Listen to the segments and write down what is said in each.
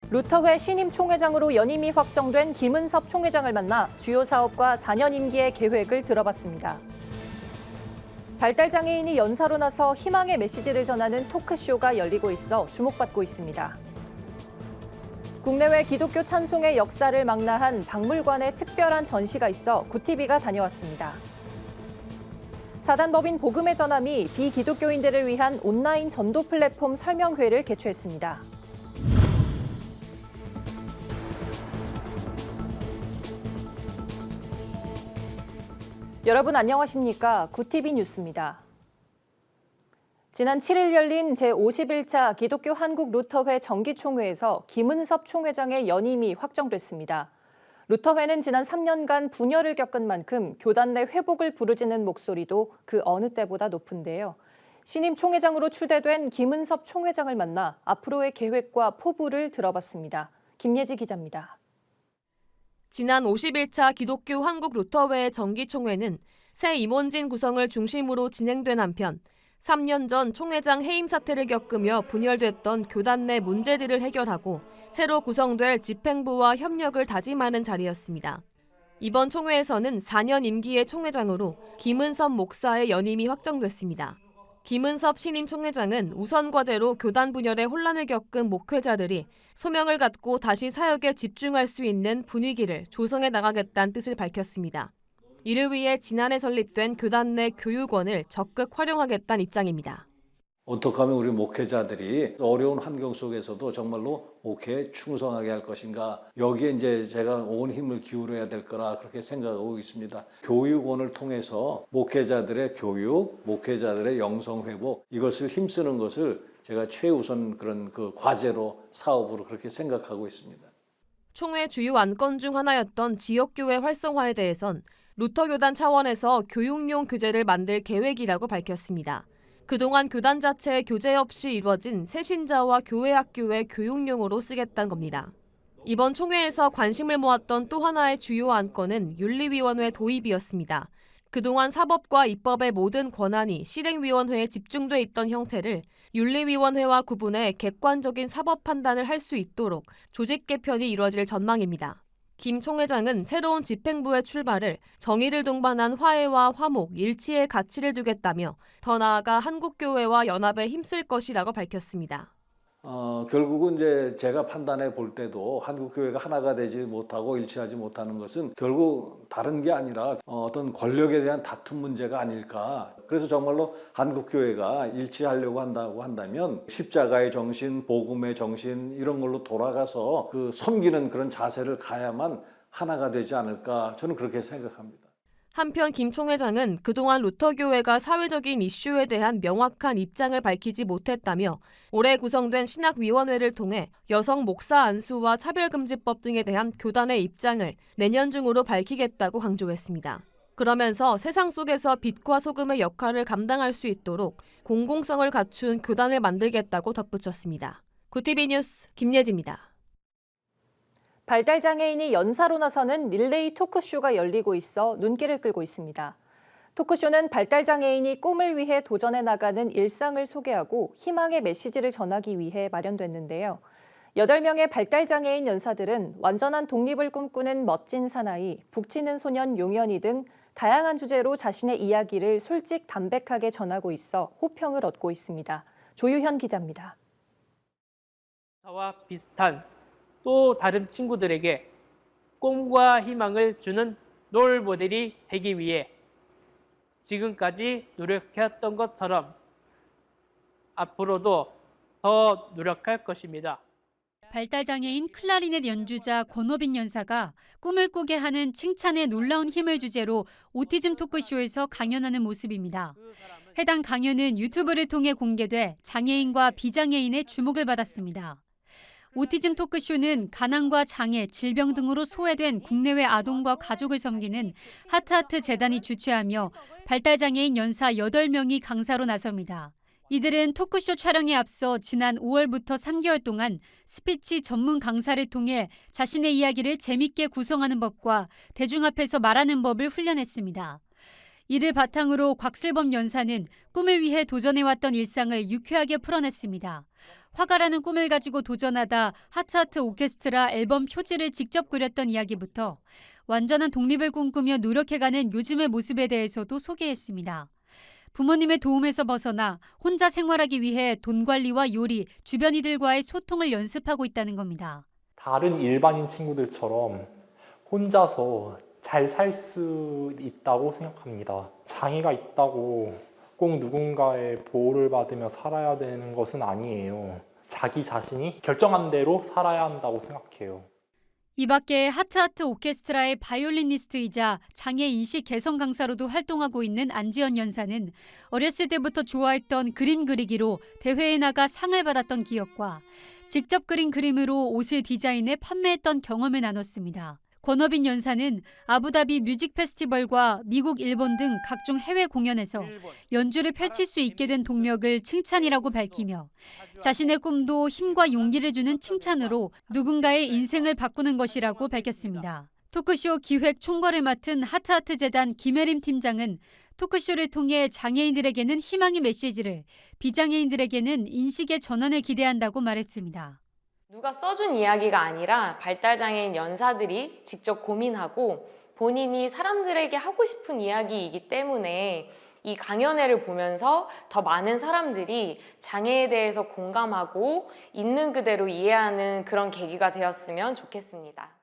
루터회 신임 총회장으로 연임이 확정된 김은섭 총회장을 만나 주요 사업과 4년 임기의 계획을 들어봤습니다. 발달장애인이 연사로 나서 희망의 메시지를 전하는 토크쇼가 열리고 있어 주목받고 있습니다. 국내외 기독교 찬송의 역사를 망라한 박물관에 특별한 전시가 있어 구티비가 다녀왔습니다. 사단법인 복음의 전함이 비기독교인들을 위한 온라인 전도 플랫폼 설명회를 개최했습니다. 여러분 안녕하십니까? 구티비 뉴스입니다. 지난 7일 열린 제51차 기독교 한국 루터회 정기총회에서 김은섭 총회장의 연임이 확정됐습니다. 루터회는 지난 3년간 분열을 겪은 만큼 교단 내 회복을 부르짖는 목소리도 그 어느 때보다 높은데요. 신임 총회장으로 추대된 김은섭 총회장을 만나 앞으로의 계획과 포부를 들어봤습니다. 김예지 기자입니다. 지난 51차 기독교 한국 루터회 정기총회는 새 임원진 구성을 중심으로 진행된 한편 3년 전 총회장 해임 사태를 겪으며 분열됐던 교단 내 문제들을 해결하고 새로 구성될 집행부와 협력을 다짐하는 자리였습니다. 이번 총회에서는 4년 임기의 총회장으로 김은섭 목사의 연임이 확정됐습니다. 김은섭 신임 총회장은 우선 과제로 교단 분열의 혼란을 겪은 목회자들이 소명을 갖고 다시 사역에 집중할 수 있는 분위기를 조성해 나가겠다는 뜻을 밝혔습니다. 이를 위해 지난해 설립된 교단 내 교육원을 적극 활용하겠다는 입장입니다. 어떻게 하면 우리 목회자들이 어려운 환경 속에서도 정말로 목회에 충성하게 할 것인가, 여기에 이제 제가 온 힘을 기울여야 될 거라 그렇게 생각하고 있습니다. 교육원을 통해서 목회자들의 교육, 목회자들의 영성 회복, 이것을 힘쓰는 것을 제가 최우선 그런 그 과제로 사업으로 그렇게 생각하고 있습니다. 총회 주요 안건 중 하나였던 지역교회 활성화에 대해선 루터교단 차원에서 교육용 교재를 만들 계획이라고 밝혔습니다. 그동안 교단 자체의 교재 없이 이루어진 새신자와 교회 학교의 교육용으로 쓰겠다는 겁니다. 이번 총회에서 관심을 모았던 또 하나의 주요 안건은 윤리위원회 도입이었습니다. 그동안 사법과 입법의 모든 권한이 실행위원회에 집중돼 있던 형태를 윤리위원회와 구분해 객관적인 사법 판단을 할 수 있도록 조직 개편이 이루어질 전망입니다. 김 총회장은 새로운 집행부의 출발을 정의를 동반한 화해와 화목, 일치의 가치를 두겠다며 더 나아가 한국교회와 연합에 힘쓸 것이라고 밝혔습니다. 결국은 이제 제가 판단해 볼 때도 한국교회가 하나가 되지 못하고 일치하지 못하는 것은 결국 다른 게 아니라 어떤 권력에 대한 다툼 문제가 아닐까. 그래서 정말로 한국교회가 일치하려고 한다면 십자가의 정신, 복음의 정신 이런 걸로 돌아가서 그 섬기는 그런 자세를 가야만 하나가 되지 않을까. 저는 그렇게 생각합니다. 한편 김 총회장은 그동안 루터교회가 사회적인 이슈에 대한 명확한 입장을 밝히지 못했다며 올해 구성된 신학위원회를 통해 여성 목사 안수와 차별금지법 등에 대한 교단의 입장을 내년 중으로 밝히겠다고 강조했습니다. 그러면서 세상 속에서 빛과 소금의 역할을 감당할 수 있도록 공공성을 갖춘 교단을 만들겠다고 덧붙였습니다. 구티비 뉴스 김예지입니다. 발달장애인이 연사로 나서는 릴레이 토크쇼가 열리고 있어 눈길을 끌고 있습니다. 토크쇼는 발달장애인이 꿈을 위해 도전해 나가는 일상을 소개하고 희망의 메시지를 전하기 위해 마련됐는데요. 8명의 발달장애인 연사들은 완전한 독립을 꿈꾸는 멋진 사나이, 북치는 소년 용연이 등 다양한 주제로 자신의 이야기를 솔직 담백하게 전하고 있어 호평을 얻고 있습니다. 조유현 기자입니다. 저와 비슷한 또 다른 친구들에게 꿈과 희망을 주는 롤 모델이 되기 위해 지금까지 노력했던 것처럼 앞으로도 더 노력할 것입니다. 발달장애인 클라리넷 연주자 권호빈 연사가 꿈을 꾸게 하는 칭찬의 놀라운 힘을 주제로 오티즘 토크쇼에서 강연하는 모습입니다. 해당 강연은 유튜브를 통해 공개돼 장애인과 비장애인의 주목을 받았습니다. 오티즘 토크쇼는 가난과 장애, 질병 등으로 소외된 국내외 아동과 가족을 섬기는 하트하트 재단이 주최하며 발달장애인 연사 8명이 강사로 나섭니다. 이들은 토크쇼 촬영에 앞서 지난 5월부터 3개월 동안 스피치 전문 강사를 통해 자신의 이야기를 재밌게 구성하는 법과 대중 앞에서 말하는 법을 훈련했습니다. 이를 바탕으로 곽슬범 연사는 꿈을 위해 도전해왔던 일상을 유쾌하게 풀어냈습니다. 화가라는 꿈을 가지고 도전하다 하트하트 오케스트라 앨범 표지를 직접 그렸던 이야기부터 완전한 독립을 꿈꾸며 노력해가는 요즘의 모습에 대해서도 소개했습니다. 부모님의 도움에서 벗어나 혼자 생활하기 위해 돈 관리와 요리, 주변 이들과의 소통을 연습하고 있다는 겁니다. 다른 일반인 친구들처럼 혼자서 잘 살 수 있다고 생각합니다. 장애가 있다고 꼭 누군가의 보호를 받으며 살아야 되는 것은 아니에요. 자기 자신이 결정한 대로 살아야 한다고 생각해요. 이 밖에 하트하트 오케스트라의 바이올리니스트이자 장애인식 개선 강사로도 활동하고 있는 안지연 연사는 어렸을 때부터 좋아했던 그림 그리기로 대회에 나가 상을 받았던 기억과 직접 그린 그림으로 옷을 디자인해 판매했던 경험을 나눴습니다. 권어빈 연사는 아부다비 뮤직 페스티벌과 미국, 일본 등 각종 해외 공연에서 연주를 펼칠 수 있게 된 동력을 칭찬이라고 밝히며 자신의 꿈도 힘과 용기를 주는 칭찬으로 누군가의 인생을 바꾸는 것이라고 밝혔습니다. 토크쇼 기획 총괄을 맡은 하트하트 재단 김혜림 팀장은 토크쇼를 통해 장애인들에게는 희망의 메시지를, 비장애인들에게는 인식의 전환을 기대한다고 말했습니다. 누가 써준 이야기가 아니라 발달장애인 연사들이 직접 고민하고 본인이 사람들에게 하고 싶은 이야기이기 때문에 이 강연회를 보면서 더 많은 사람들이 장애에 대해서 공감하고 있는 그대로 이해하는 그런 계기가 되었으면 좋겠습니다.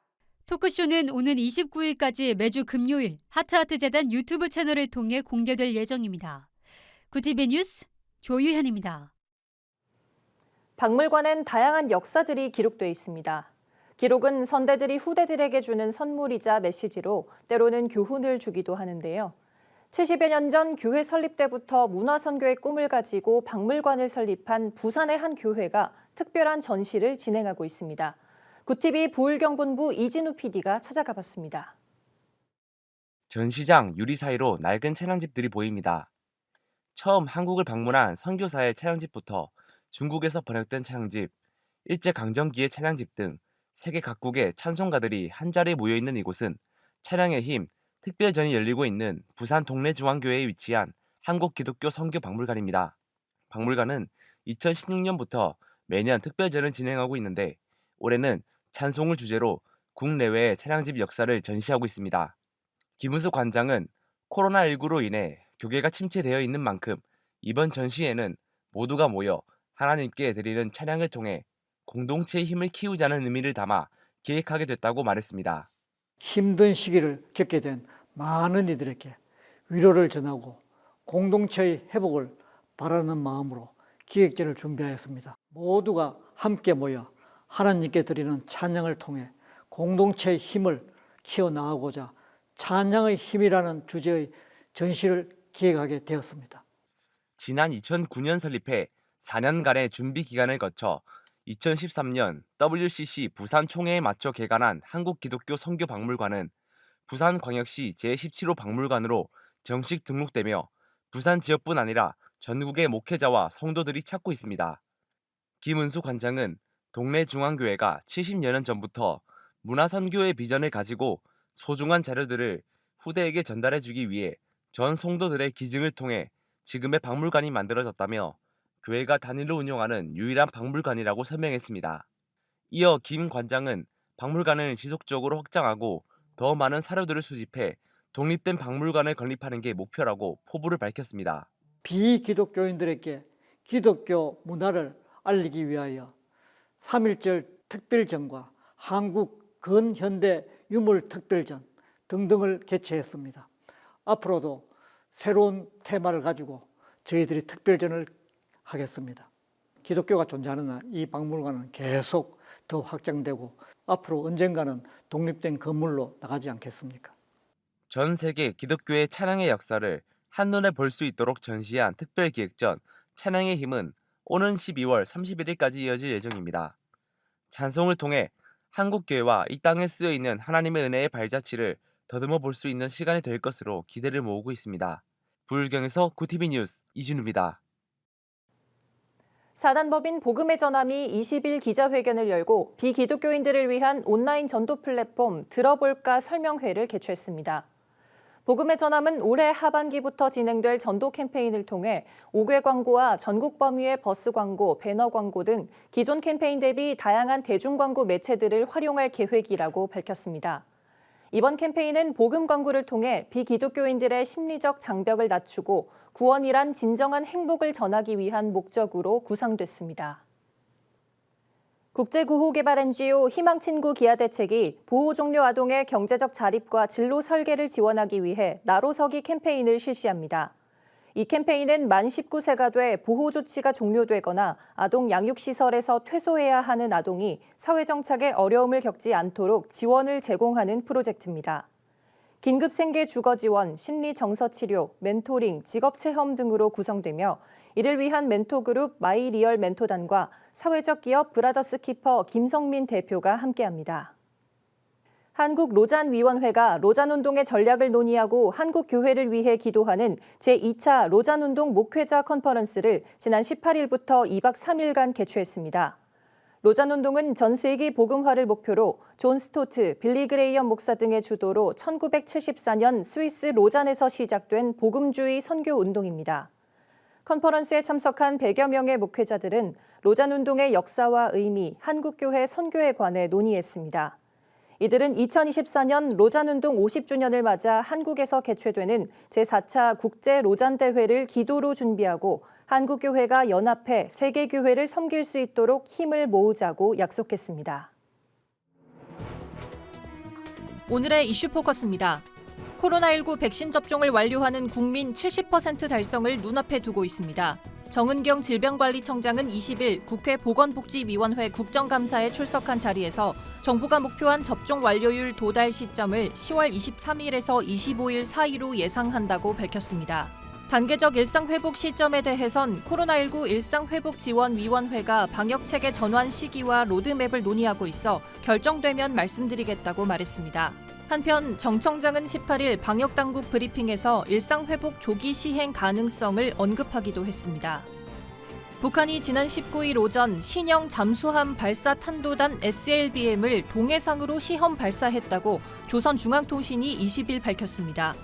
토크쇼는 오는 29일까지 매주 금요일 하트하트 재단 유튜브 채널을 통해 공개될 예정입니다. 구티비 뉴스 조유현입니다. 박물관엔 다양한 역사들이 기록돼 있습니다. 기록은 선대들이 후대들에게 주는 선물이자 메시지로 때로는 교훈을 주기도 하는데요. 70여 년 전 교회 설립 때부터 문화선교의 꿈을 가지고 박물관을 설립한 부산의 한 교회가 특별한 전시를 진행하고 있습니다. 구티비 부울경본부 이진우 PD가 찾아가 봤습니다. 전시장 유리 사이로 낡은 차량집들이 보입니다. 처음 한국을 방문한 선교사의 차량집부터 중국에서 번역된 차량집, 일제강점기의 차량집 등 세계 각국의 찬송가들이 한자리에 모여있는 이곳은 차량의 힘 특별전이 열리고 있는 부산 동래중앙교회에 위치한 한국기독교 선교박물관입니다. 박물관은 2016년부터 매년 특별전을 진행하고 있는데 올해는 찬송을 주제로 국내외의 차량집 역사를 전시하고 있습니다. 김은수 관장은 코로나19로 인해 교계가 침체되어 있는 만큼 이번 전시회는 모두가 모여 하나님께 드리는 찬양을 통해 공동체의 힘을 키우자는 의미를 담아 기획하게 됐다고 말했습니다. 힘든 시기를 겪게 된 많은 이들에게 위로를 전하고 공동체의 회복을 바라는 마음으로 기획전을 준비하였습니다. 모두가 함께 모여 하나님께 드리는 찬양을 통해 공동체의 힘을 키워나가고자 찬양의 힘이라는 주제의 전시를 기획하게 되었습니다. 지난 2009년 설립해 4년간의 준비 기간을 거쳐 2013년 WCC 부산 총회에 맞춰 개관한 한국기독교 선교박물관은 부산광역시 제17호 박물관으로 정식 등록되며 부산 지역뿐 아니라 전국의 목회자와 성도들이 찾고 있습니다. 김은수 관장은 동래중앙교회가 70여 년 전부터 문화선교의 비전을 가지고 소중한 자료들을 후대에게 전달해주기 위해 전 성도들의 기증을 통해 지금의 박물관이 만들어졌다며 교회가 단일로 운영하는 유일한 박물관이라고 설명했습니다. 이어 김 관장은 박물관을 지속적으로 확장하고 더 많은 사료들을 수집해 독립된 박물관을 건립하는 게 목표라고 포부를 밝혔습니다. 비기독교인들에게 기독교 문화를 알리기 위하여 3.1절 특별전과 한국 근현대 유물 특별전 등등을 개최했습니다. 앞으로도 새로운 테마를 가지고 저희들이 특별전을 하겠습니다. 기독교가 존재하는 한 이 박물관은 계속 더 확장되고 앞으로 언젠가는 독립된 건물로 나가지 않겠습니까? 전 세계 기독교의 찬양의 역사를 한눈에 볼 수 있도록 전시한 특별기획전 찬양의 힘은 오는 12월 31일까지 이어질 예정입니다. 찬송을 통해 한국교회와 이 땅에 쓰여있는 하나님의 은혜의 발자취를 더듬어 볼 수 있는 시간이 될 것으로 기대를 모으고 있습니다. 부울경에서 구티비 뉴스 이진우입니다. 사단법인 복음의 전함이 20일 기자회견을 열고 비기독교인들을 위한 온라인 전도 플랫폼 들어볼까 설명회를 개최했습니다. 복음의 전함은 올해 하반기부터 진행될 전도 캠페인을 통해 5개 광고와 전국 범위의 버스 광고, 배너 광고 등 기존 캠페인 대비 다양한 대중 광고 매체들을 활용할 계획이라고 밝혔습니다. 이번 캠페인은 복음 광고를 통해 비기독교인들의 심리적 장벽을 낮추고 구원이란 진정한 행복을 전하기 위한 목적으로 구상됐습니다. 국제구호개발 NGO 희망친구 기아대책이 보호종료 아동의 경제적 자립과 진로 설계를 지원하기 위해 나로서기 캠페인을 실시합니다. 이 캠페인은 만 19세가 돼 보호 조치가 종료되거나 아동 양육시설에서 퇴소해야 하는 아동이 사회정착에 어려움을 겪지 않도록 지원을 제공하는 프로젝트입니다. 긴급 생계 주거 지원, 심리 정서 치료, 멘토링, 직업 체험 등으로 구성되며 이를 위한 멘토그룹 마이리얼 멘토단과 사회적 기업 브라더스 키퍼 김성민 대표가 함께합니다. 한국로잔위원회가 로잔운동의 전략을 논의하고 한국교회를 위해 기도하는 제2차 로잔운동 목회자 컨퍼런스를 지난 18일부터 2박 3일간 개최했습니다. 로잔운동은 전 세기 복음화를 목표로 존 스토트, 빌리 그레이엄 목사 등의 주도로 1974년 스위스 로잔에서 시작된 복음주의 선교 운동입니다. 컨퍼런스에 참석한 100여 명의 목회자들은 로잔운동의 역사와 의미, 한국교회 선교에 관해 논의했습니다. 이들은 2024년 로잔운동 50주년을 맞아 한국에서 개최되는 제4차 국제 로잔대회를 기도로 준비하고 한국교회가 연합해 세계교회를 섬길 수 있도록 힘을 모으자고 약속했습니다. 오늘의 이슈 포커스입니다. 코로나19 백신 접종을 완료하는 국민 70% 달성을 눈앞에 두고 있습니다. 정은경 질병관리청장은 20일 국회 보건복지위원회 국정감사에 출석한 자리에서 정부가 목표한 접종 완료율 도달 시점을 10월 23일에서 25일 사이로 예상한다고 밝혔습니다. 단계적 일상회복 시점에 대해선 코로나19 일상회복지원위원회가 방역체계 전환 시기와 로드맵을 논의하고 있어 결정되면 말씀드리겠다고 말했습니다. 한편 정 청장은 18일 방역당국 브리핑에서 일상회복 조기 시행 가능성을 언급하기도 했습니다. 북한이 지난 19일 오전 신형 잠수함 발사 탄도단 SLBM을 동해상으로 시험 발사했다고 조선중앙통신이 20일 밝혔습니다.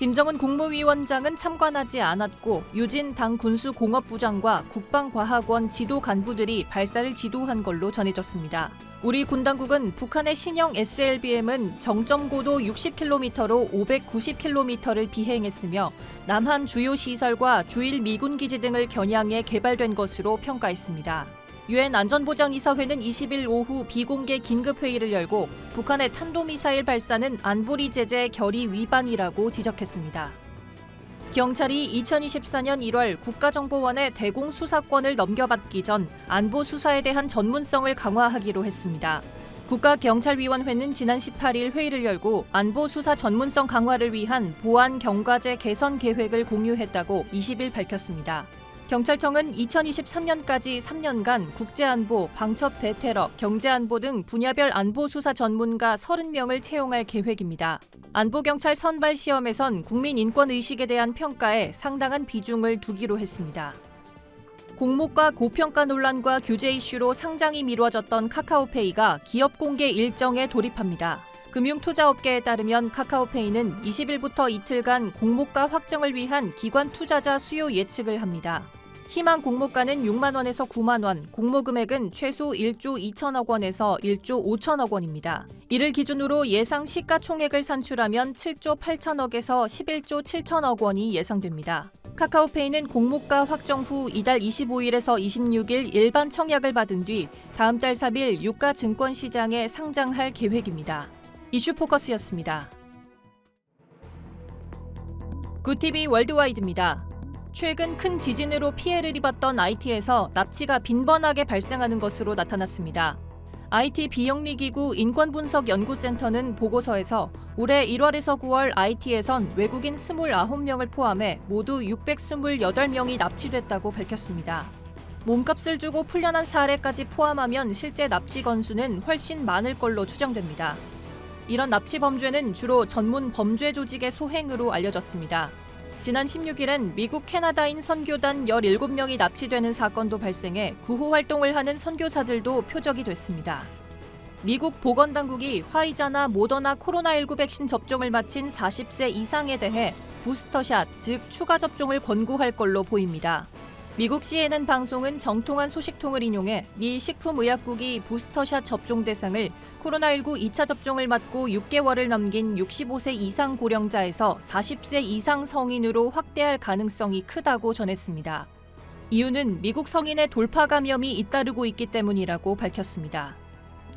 김정은 국무위원장은 참관하지 않았고 유진 당 군수공업부장과 국방과학원 지도 간부들이 발사를 지도한 걸로 전해졌습니다. 우리 군 당국은 북한의 신형 SLBM은 정점 고도 60km로 590km를 비행했으며 남한 주요 시설과 주일 미군 기지 등을 겨냥해 개발된 것으로 평가했습니다. 유엔 안전보장이사회는 20일 오후 비공개 긴급회의를 열고 북한의 탄도미사일 발사는 안보리 제재 결의 위반이라고 지적했습니다. 경찰이 2024년 1월 국가정보원에 대공수사권을 넘겨받기 전 안보수사에 대한 전문성을 강화하기로 했습니다. 국가경찰위원회는 지난 18일 회의를 열고 안보수사 전문성 강화를 위한 보안경과제 개선 계획을 공유했다고 20일 밝혔습니다. 경찰청은 2023년까지 3년간 국제안보, 방첩 대테러, 경제안보 등 분야별 안보수사 전문가 30명을 채용할 계획입니다. 안보경찰 선발 시험에선 국민인권의식에 대한 평가에 상당한 비중을 두기로 했습니다. 공모가 고평가 논란과 규제 이슈로 상장이 미뤄졌던 카카오페이가 기업 공개 일정에 돌입합니다. 금융투자업계에 따르면 카카오페이는 20일부터 이틀간 공모가 확정을 위한 기관 투자자 수요 예측을 합니다. 희망 공모가는 6만 원에서 9만 원, 공모 금액은 최소 1조 2천억 원에서 1조 5천억 원입니다. 이를 기준으로 예상 시가총액을 산출하면 7조 8천억에서 11조 7천억 원이 예상됩니다. 카카오페이는 공모가 확정 후 이달 25일에서 26일 일반 청약을 받은 뒤 다음 달 3일 유가 증권시장에 상장할 계획입니다. 이슈 포커스였습니다. 굿TV 월드와이드입니다. 최근 큰 지진으로 피해를 입었던 IT에서 납치가 빈번하게 발생하는 것으로 나타났습니다. IT 비영리기구 인권분석연구센터는 보고서에서 올해 1월에서 9월 IT에선 외국인 29명을 포함해 모두 628명이 납치됐다고 밝혔습니다. 몸값을 주고 풀려난 사례까지 포함하면 실제 납치 건수는 훨씬 많을 걸로 추정됩니다. 이런 납치 범죄는 주로 전문 범죄 조직의 소행으로 알려졌습니다. 지난 16일엔 미국 캐나다인 선교단 17명이 납치되는 사건도 발생해 구호 활동을 하는 선교사들도 표적이 됐습니다. 미국 보건당국이 화이자나 모더나 코로나19 백신 접종을 마친 40세 이상에 대해 부스터샷, 즉 추가 접종을 권고할 걸로 보입니다. 미국 CNN 방송은 정통한 소식통을 인용해 미 식품의약국이 부스터샷 접종 대상을 코로나19 2차 접종을 맞고 6개월을 넘긴 65세 이상 고령자에서 40세 이상 성인으로 확대할 가능성이 크다고 전했습니다. 이유는 미국 성인의 돌파 감염이 잇따르고 있기 때문이라고 밝혔습니다.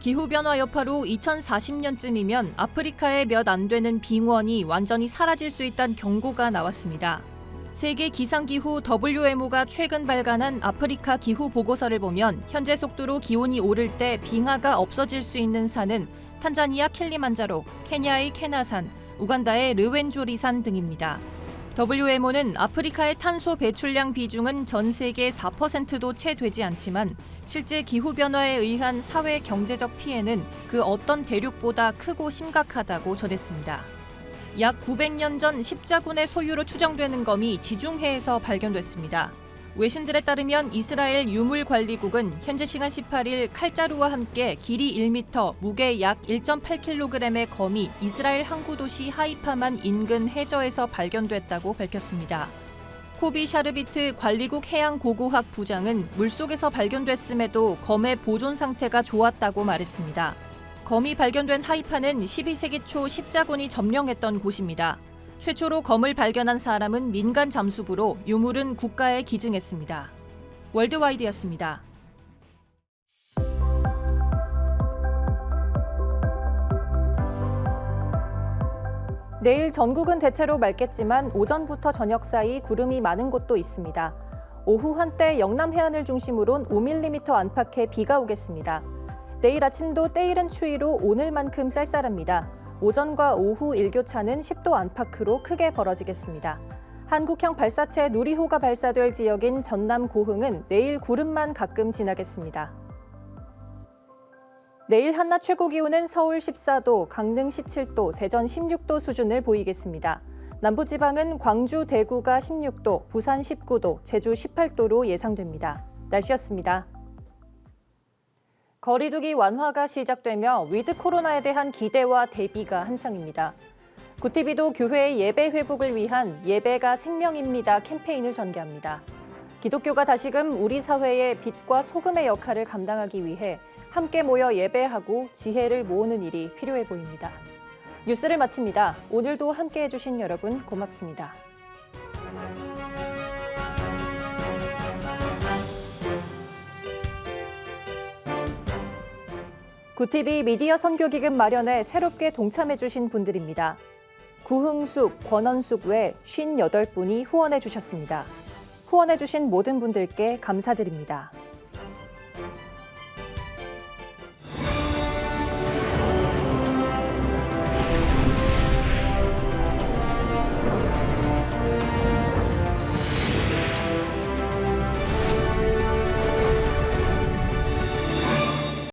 기후변화 여파로 2040년쯤이면 아프리카의 몇 안 되는 빙원이 완전히 사라질 수 있다는 경고가 나왔습니다. 세계 기상기후 WMO가 최근 발간한 아프리카 기후 보고서를 보면 현재 속도로 기온이 오를 때 빙하가 없어질 수 있는 산은 탄자니아 킬리만자로, 케냐의 케나산, 우간다의 르웬조리산 등입니다. WMO는 아프리카의 탄소 배출량 비중은 전 세계 4%도 채 되지 않지만 실제 기후변화에 의한 사회 경제적 피해는 그 어떤 대륙보다 크고 심각하다고 전했습니다. 약 900년 전 십자군의 소유로 추정되는 검이 지중해에서 발견됐습니다. 외신들에 따르면 이스라엘 유물관리국은 현재 시간 18일 칼자루와 함께 길이 1m, 무게 약 1.8kg의 검이 이스라엘 항구 도시 하이파만 인근 해저에서 발견됐다고 밝혔습니다. 코비 샤르비트 관리국 해양고고학 부장은 물속에서 발견됐음에도 검의 보존 상태가 좋았다고 말했습니다. 검이 발견된 하이파는 12세기 초 십자군이 점령했던 곳입니다. 최초로 검을 발견한 사람은 민간 잠수부로 유물은 국가에 기증했습니다. 월드와이드였습니다. 내일 전국은 대체로 맑겠지만 오전부터 저녁 사이 구름이 많은 곳도 있습니다. 오후 한때 영남 해안을 중심으론 5mm 안팎의 비가 오겠습니다. 내일 아침도 때이른 추위로 오늘만큼 쌀쌀합니다. 오전과 오후 일교차는 10도 안팎으로 크게 벌어지겠습니다. 한국형 발사체 누리호가 발사될 지역인 전남 고흥은 내일 구름만 가끔 지나겠습니다. 내일 한낮 최고 기온은 서울 14도, 강릉 17도, 대전 16도 수준을 보이겠습니다. 남부지방은 광주, 대구가 16도, 부산 19도, 제주 18도로 예상됩니다. 날씨였습니다. 거리두기 완화가 시작되며 위드 코로나에 대한 기대와 대비가 한창입니다. 구티비도 교회의 예배 회복을 위한 예배가 생명입니다 캠페인을 전개합니다. 기독교가 다시금 우리 사회의 빛과 소금의 역할을 감당하기 위해 함께 모여 예배하고 지혜를 모으는 일이 필요해 보입니다. 뉴스를 마칩니다. 오늘도 함께해 주신 여러분 고맙습니다. 구티비 미디어 선교기금 마련에 새롭게 동참해 주신 분들입니다. 구흥숙, 권원숙 외 58분이 후원해 주셨습니다. 후원해 주신 모든 분들께 감사드립니다.